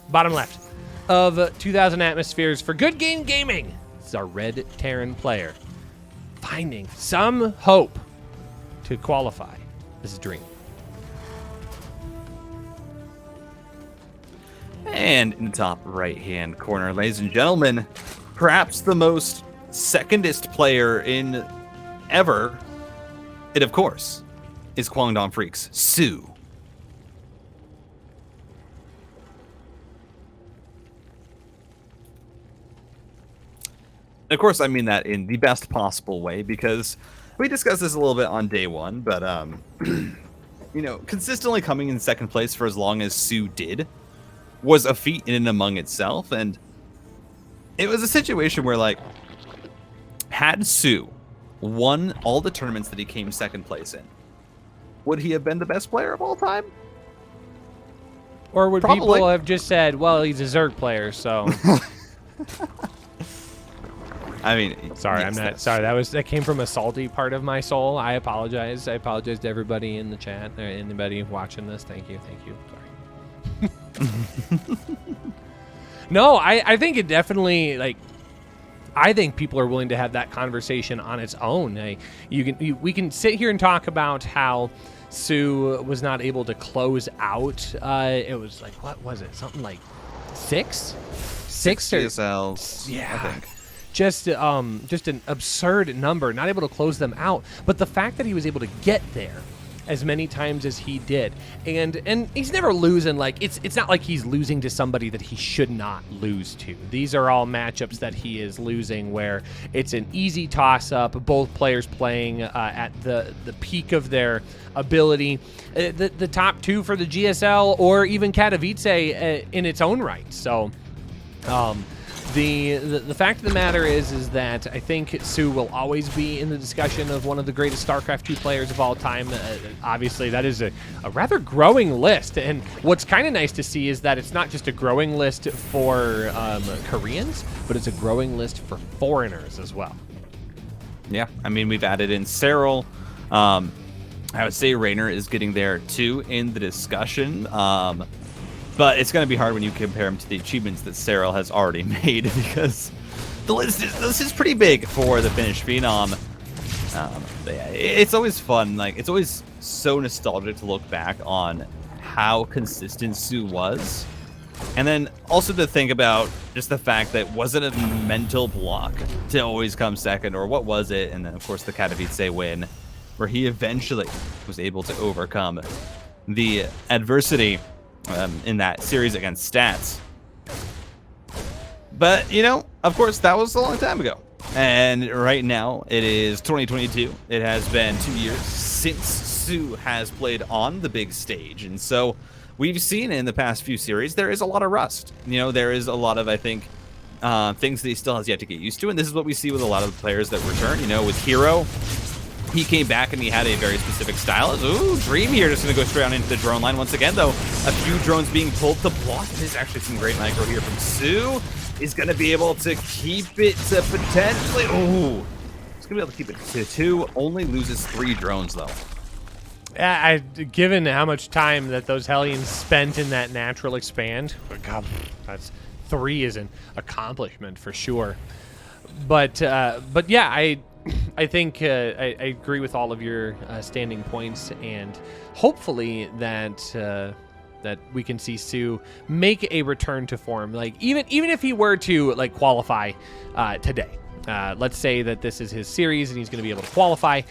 bottom left of 2,000 atmospheres for good game gaming. This is our red Terran player finding some hope to qualify. This is Dream. And in the top right-hand corner, ladies and gentlemen, perhaps the most secondest player in ever, it of course is Kwangdong Freaks, SOO. Of course, I mean that in the best possible way, because we discussed this a little bit on day one, but you know, consistently coming in second place for as long as SOO did was a feat in and among itself, and it was a situation where, like, had SOO won all the tournaments that he came second place in, would he have been the best player of all time? Or would Probably. people have just said, well, he's a Zerg player, so... I mean, sorry, yes, I'm not sorry. That came from a salty part of my soul. I apologize. I apologize to everybody in the chat or anybody watching this. Thank you. Sorry. No, I think it definitely, like, I think people are willing to have that conversation on its own. We can sit here and talk about how SOO was not able to close out. It was like, what was it? Something like six GSLs. Yeah. I think. Just an absurd number, not able to close them out. But the fact that he was able to get there as many times as he did, and he's never losing. Like, it's not like he's losing to somebody that he should not lose to. These are all matchups that he is losing where it's an easy toss-up, both players playing at the peak of their ability. The top two for the GSL or even Katowice in its own right. So The fact of the matter is that I think SOO will always be in the discussion of one of the greatest StarCraft 2 players of all time. Obviously, that is a rather growing list. And what's kind of nice to see is that it's not just a growing list for Koreans, but it's a growing list for foreigners as well. Yeah, I mean, we've added in Cyril. I would say Raynor is getting there too in the discussion. But it's going to be hard when you compare him to the achievements that Cyril has already made, because the list is pretty big for the Finnish Phenom. Yeah, it's always fun. Like, it's always so nostalgic to look back on how consistent SOO was. And then also to think about just the fact that was it a mental block to always come second, or what was it? And then, of course, the Katowice win, where he eventually was able to overcome the adversity in that series against Stats. But, you know, of course, that was a long time ago. And right now, it is 2022. It has been 2 years since SOO has played on the big stage. And so we've seen in the past few series, there is a lot of rust. You know, there is a lot of, I think, things that he still has yet to get used to. And this is what we see with a lot of the players that return. You know, with Hero, he came back and he had a very specific style. Ooh, Dream here just going to go straight on into the drone line once again, though. A few drones being pulled to block. There's actually some great micro here from SOO. He's going to be able to keep it to potentially... Ooh, he's going to be able to keep it to 2. Only loses 3 drones, though. Given how much time that those Hellions spent in that natural expand, God, that's 3 is an accomplishment for sure. But yeah, I think I agree with all of your standing points, and hopefully that we can see SOO make a return to form. Like, even if he were to, like, qualify today, let's say that this is his series and he's going to be able to qualify.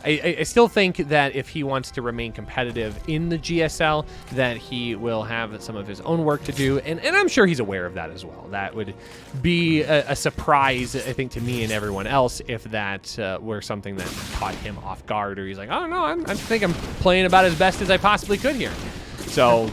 I still think that if he wants to remain competitive in the GSL, that he will have some of his own work to do, and I'm sure he's aware of that as well. That would be a surprise, I think, to me and everyone else if that were something that caught him off guard, or he's like, oh, no, I think I'm playing about as best as I possibly could here. So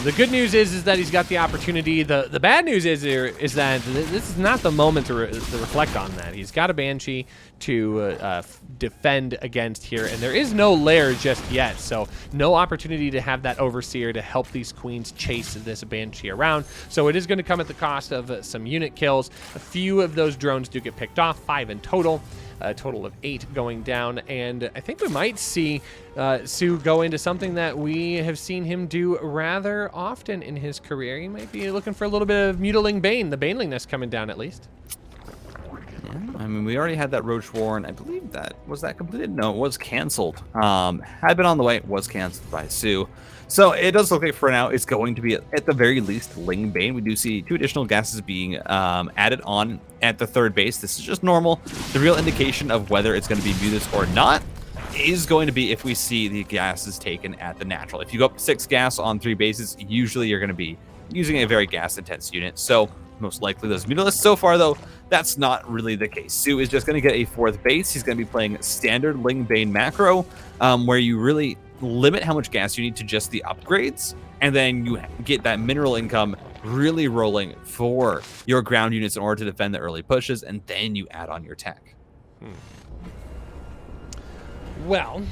the good news is that he's got the opportunity. The bad news is that this is not the moment to reflect on that. He's got a Banshee to defend against here, and there is no lair just yet, so no opportunity to have that Overseer to help these Queens chase this Banshee around. So it is going to come at the cost of some unit kills. A few of those drones do get picked off, 5 in total. A total of 8 going down, and I think we might see SOO go into something that we have seen him do rather often in his career. He might be looking for a little bit of Mutiling Bane, the Banelingness coming down at least. Yeah, I mean, we already had that Roach Warren. I believe that was that completed. No, it was canceled. Had been on the way, was canceled by SOO. So it does look like for now it's going to be at the very least Ling Bane. We do see 2 additional gases being added on at the 3rd base. This is just normal. The real indication of whether it's going to be Mutus or not is going to be if we see the gases taken at the natural. If you go up 6 gas on 3 bases, usually you're going to be using a very gas intense unit. So most likely those Mutalists. So far though, that's not really the case. SOO is just going to get a 4th base. He's going to be playing standard Ling Bane macro, where you really limit how much gas you need to just the upgrades, and then you get that mineral income really rolling for your ground units in order to defend the early pushes, and then you add on your tech. Well,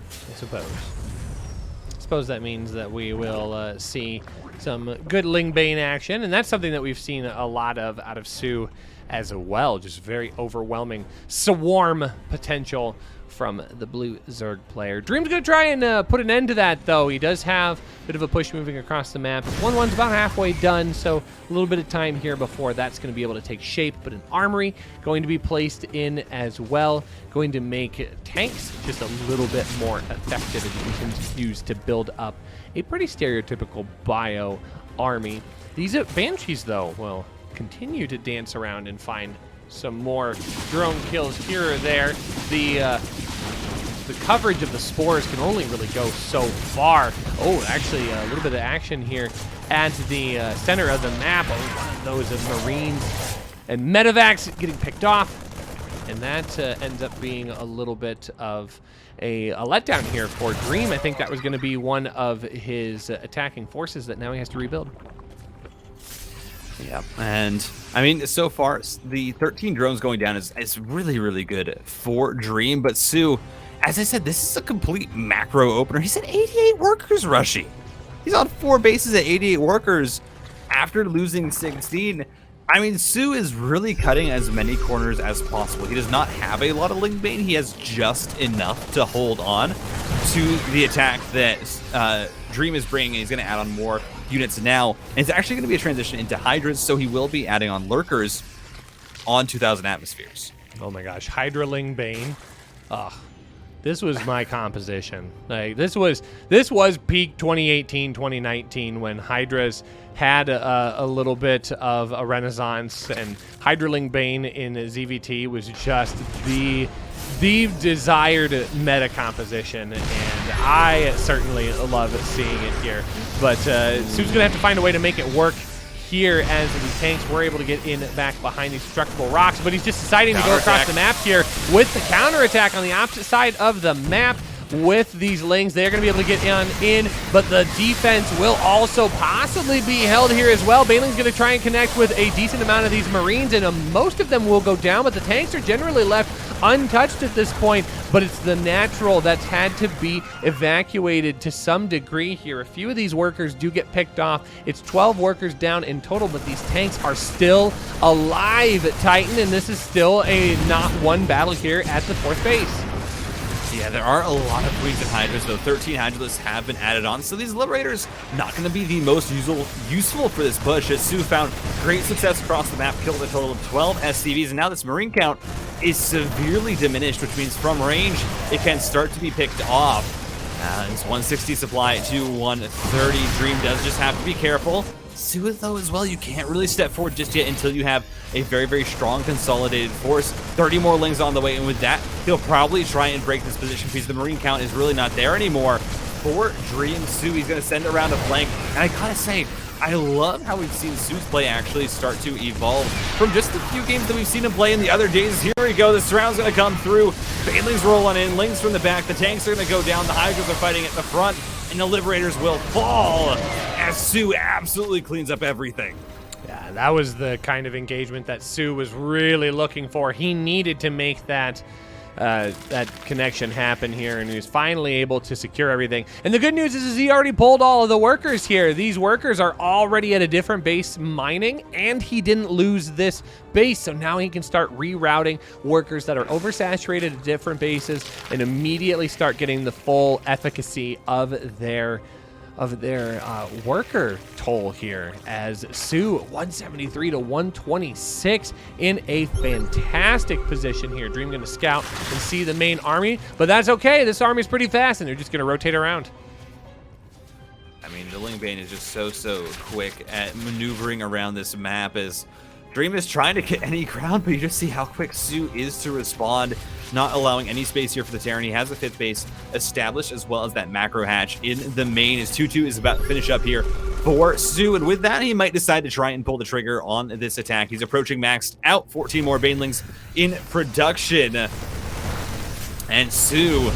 I suppose that means that we will see some good Ling Bane action, and that's something that we've seen a lot of out of SOO as well. Just very overwhelming swarm potential from the blue Zerg player. Dream's going to try and put an end to that, though. He does have a bit of a push moving across the map. 1-1's about halfway done, so a little bit of time here before that's going to be able to take shape. But an armory going to be placed in as well, going to make tanks just a little bit more effective as he continues to build up a pretty stereotypical bio army. These Banshees, though, will continue to dance around and find some more drone kills here or there. The coverage of the spores can only really go so far. Oh, actually a little bit of action here at the center of the map. Oh, one of those is Marines and Medevacs getting picked off, and that ends up being a little bit of a letdown here for Dream. I think that was going to be one of his attacking forces that now he has to rebuild. Yeah, and I mean, so far the 13 drones going down is really, really good for Dream, but SOO, as I said, this is a complete macro opener. He's at 88 workers, Rushi. He's on 4 bases at 88 workers after losing 16. I mean, SOO is really cutting as many corners as possible. He does not have a lot of Ling Bane. He has just enough to hold on to the attack that Dream is bringing. He's going to add on more units now, and it's actually going to be a transition into Hydras, so he will be adding on Lurkers on 2,000 atmospheres. Oh my gosh, Hydra Ling Bane. This was my composition. Like this was peak 2018, 2019 when Hydras had a little bit of a renaissance, and Hydra Ling Bane in ZVT was just the desired meta composition, and I certainly love seeing it here. But SOO's gonna have to find a way to make it work here as the tanks were able to get in back behind these destructible rocks, but he's just deciding to go across the map here with the counterattack on the opposite side of the map. With these Lings, they're going to be able to get in, but the defense will also possibly be held here as well. Baneling's going to try and connect with a decent amount of these Marines, and most of them will go down, but the tanks are generally left untouched at this point. But it's the natural that's had to be evacuated to some degree here. A few of these workers do get picked off. It's 12 workers down in total, but these tanks are still alive, Titan, and this is still a not one battle here at the 4th base. Yeah, there are a lot of Queens and Hydras, though 13 Hydralists have been added on, so these Liberators not going to be the most useful for this push, as SOO found great success across the map, killed a total of 12 SCVs, and now this Marine count is severely diminished, which means from range, it can start to be picked off. It's 160 supply to 130. Dream does just have to be careful. SOO, though, as well, you can't really step forward just yet until you have a very, very strong consolidated force. 30 more Lings on the way, and with that, he'll probably try and break this position because the Marine count is really not there anymore. For Dream, SOO, he's going to send around a flank, and I gotta say, I love how we've seen SOO's play actually start to evolve from just the few games that we've seen him play in the other days. Here we go, the surround's going to come through. Banelings rolling in, Lings from the back, the tanks are going to go down, the Hydras are fighting at the front, and the Liberators will fall as SOO absolutely cleans up everything. Yeah, that was the kind of engagement that SOO was really looking for. He needed to make that that connection happen here, and he was finally able to secure everything. And the good news is he already pulled all of the workers here. These workers are already at a different base mining, and he didn't lose this base, so now he can start rerouting workers that are oversaturated at different bases and immediately start getting the full efficacy of their worker toll here, as SOO 173 to 126 in a fantastic position here. Dream gonna scout and see the main army, but that's okay. This army is pretty fast and they're just gonna rotate around. I mean, the Lingbane is just so quick at maneuvering around this map as Dream is trying to get any ground, but you just see how quick SOO is to respond, not allowing any space here for the Terran. He has a 5th base established, as well as that macro hatch in the main, as 2-2 is about to finish up here for SOO. And with that, he might decide to try and pull the trigger on this attack. He's approaching maxed out, 14 more Banelings in production. And SOO,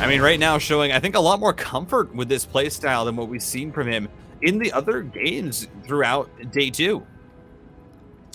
I mean, right now showing, I think, a lot more comfort with this playstyle than what we've seen from him in the other games throughout day 2.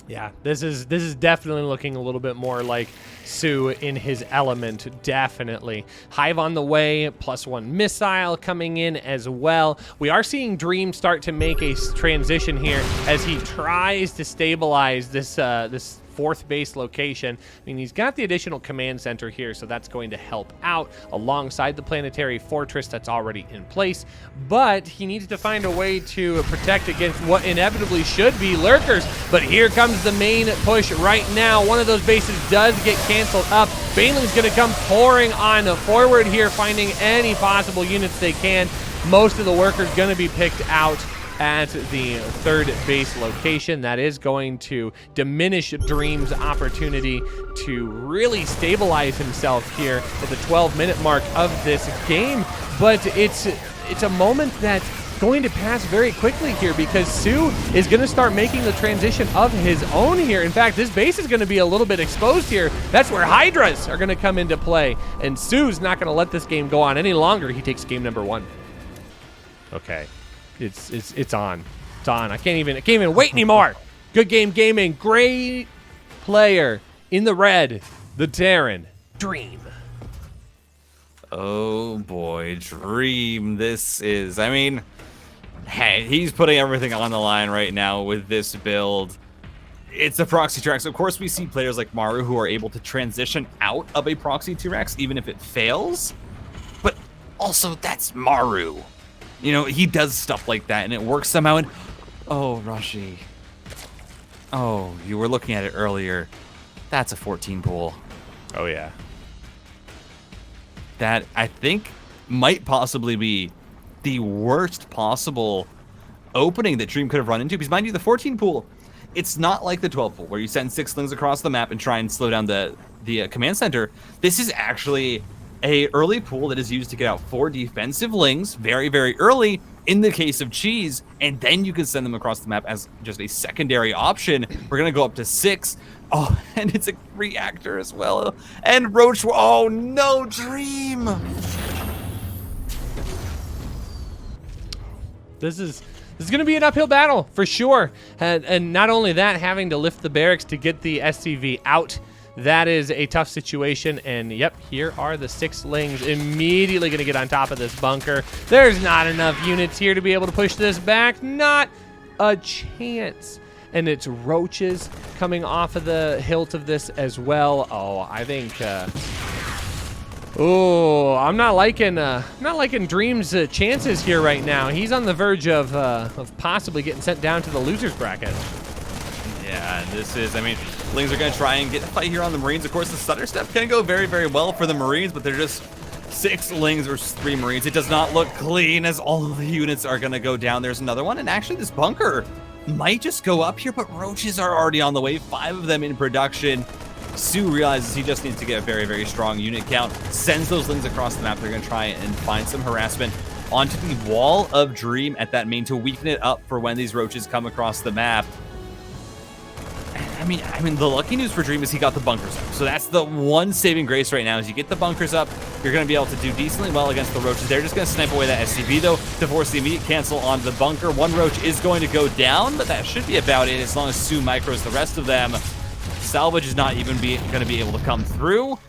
Yeah, this is definitely looking a little bit more like SOO in his element, definitely. Hive on the way, +1 missile coming in as well. We are seeing Dream start to make a transition here as he tries to stabilize this this 4th base location. I mean, he's got the additional command center here, so that's going to help out alongside the planetary fortress that's already in place, but he needs to find a way to protect against what inevitably should be lurkers. But here comes the main push right now. One of those bases does get canceled up. Baneling's gonna come pouring on forward here, finding any possible units they can. Most of the workers gonna be picked out at the 3rd base location. That is going to diminish Dream's opportunity to really stabilize himself here at the 12-minute mark of this game. But it's a moment that's going to pass very quickly here, because SOO is going to start making the transition of his own here. In fact, this base is going to be a little bit exposed here. That's where Hydras are going to come into play, and SOO's not going to let this game go on any longer. He takes game number 1. Okay. It's on. It's on. I can't even wait anymore. Good game gaming. Great player in the red. The Terran. Dream. Oh boy, Dream. This is, I mean, hey, he's putting everything on the line right now with this build. It's a proxy T-Rex. Of course, we see players like Maru who are able to transition out of a proxy T-Rex even if it fails. But also, that's Maru. You know, he does stuff like that, and it works somehow. And oh, Rushi. Oh, you were looking at it earlier. That's a 14 pool. Oh, yeah. That, I think, might possibly be the worst possible opening that Dream could have run into. Because, mind you, the 14 pool, it's not like the 12 pool, where you send 6 slings across the map and try and slow down the command center. This is actually a early pool that is used to get out 4 defensive lings very, very early in the case of Cheese, and then you can send them across the map as just a secondary option. We're going to go up to 6. Oh, and it's a reactor as well. And Roach, oh no, Dream! This is going to be an uphill battle for sure. And not only that, having to lift the barracks to get the SCV out. That is a tough situation, and yep, here are the 6 lings immediately going to get on top of this bunker. There's not enough units here to be able to push this back. Not a chance. And it's roaches coming off of the hilt of this as well. Oh, I think... oh, I'm not liking Dream's chances here right now. He's on the verge of possibly getting sent down to the loser's bracket. Yeah, this is, I mean, Lings are going to try and get a fight here on the Marines. Of course, the stutter step can go very, very well for the Marines, but they're just 6 Lings versus 3 Marines. It does not look clean as all of the units are going to go down. There's another one, and actually this bunker might just go up here, but roaches are already on the way. 5 of them in production. SOO realizes he just needs to get a very, very strong unit count, sends those Lings across the map. They're going to try and find some harassment onto the wall of Dream at that main to weaken it up for when these roaches come across the map. I mean, the lucky news for Dream is he got the bunkers up. So that's the one saving grace right now is you get the bunkers up, you're going to be able to do decently well against the roaches. They're just going to snipe away that SCV, though, to force the immediate cancel on the bunker. 1 roach is going to go down, but that should be about it as long as SOO micros the rest of them. Salvage is not even going to be able to come through.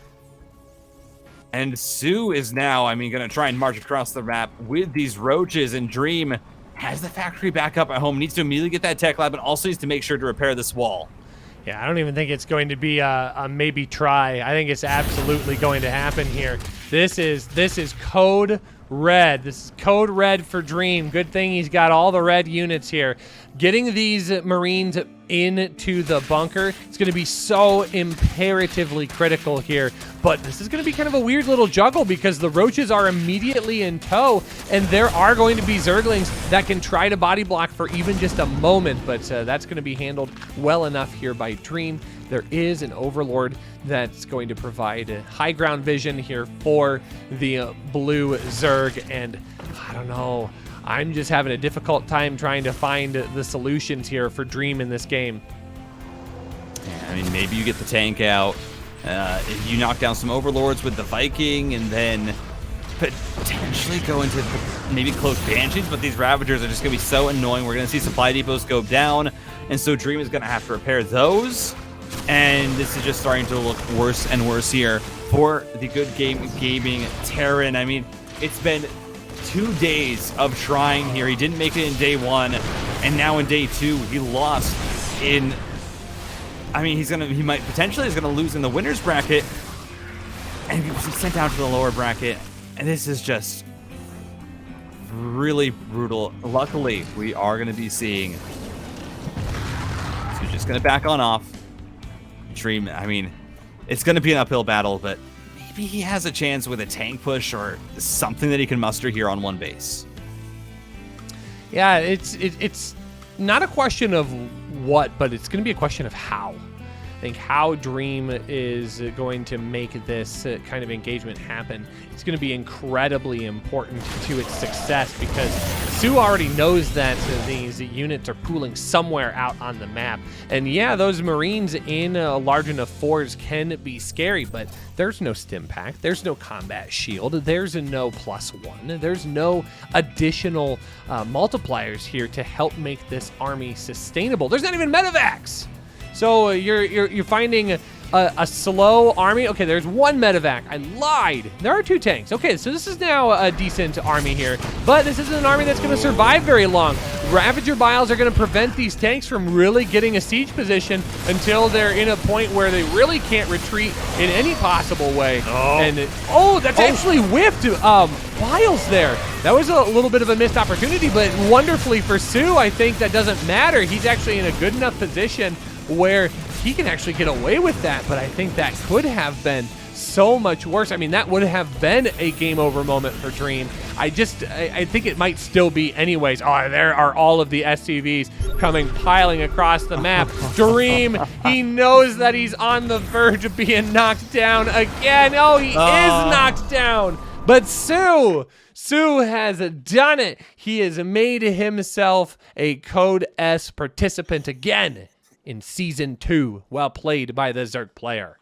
And SOO is now, I mean, going to try and march across the map with these roaches, and Dream has the factory back up at home, needs to immediately get that tech lab, and also needs to make sure to repair this wall. Yeah, I don't even think it's going to be a maybe try. I think it's absolutely going to happen here. This is code red. This is code red for Dream. Good thing he's got all the red units here. Getting these Marines into the bunker, it's going to be so imperatively critical here. But this is going to be kind of a weird little juggle because the roaches are immediately in tow, and there are going to be Zerglings that can try to body block for even just a moment, but that's going to be handled well enough here by Dream. There is an Overlord that's going to provide high ground vision here for the blue Zerg, and I don't know. I'm just having a difficult time trying to find the solutions here for Dream in this game. Yeah, I mean, maybe you get the tank out. If you knock down some Overlords with the Viking, and then potentially go into maybe close Banshees, but these Ravagers are just going to be so annoying. We're going to see supply depots go down, and so Dream is going to have to repair those. And this is just starting to look worse and worse here for the good gaming Terran. I mean, it's been 2 days of trying here. He didn't make it in day 1, and now in day 2, he lost in. I mean, he might potentially is gonna lose in the winners bracket, and he's sent down to the lower bracket. And this is just really brutal. Luckily, we are gonna be seeing. So he's just gonna back on off. Dream. I mean, it's gonna be an uphill battle, but maybe he has a chance with a tank push or something that he can muster here on one base. Yeah, it's not a question of what, but it's going to be a question of how. I think how Dream is going to make this kind of engagement happen. It's going to be incredibly important to its success because SOO already knows that these units are pooling somewhere out on the map. And yeah, those Marines in large enough fours can be scary, but there's no stim pack, there's no combat shield, there's no +1, there's no additional multipliers here to help make this army sustainable. There's not even medevacs. So you're finding a slow army. Okay, there's one medevac. I lied. There are 2 tanks. Okay, so this is now a decent army here, but this isn't an army that's going to survive very long. Ravager Biles are going to prevent these tanks from really getting a siege position until they're in a point where they really can't retreat in any possible way. Oh. And that's actually whiffed Biles there. That was a little bit of a missed opportunity, but wonderfully for SOO, I think that doesn't matter. He's actually in a good enough position where he can actually get away with that, but I think that could have been so much worse. I mean, that would have been a game over moment for Dream. I think it might still be anyways. Oh, there are all of the SCVs coming piling across the map. Dream, he knows that he's on the verge of being knocked down again. Oh, he is knocked down. But SOO has done it. He has made himself a Code S participant again in Season 2. Well played by the Zerg player.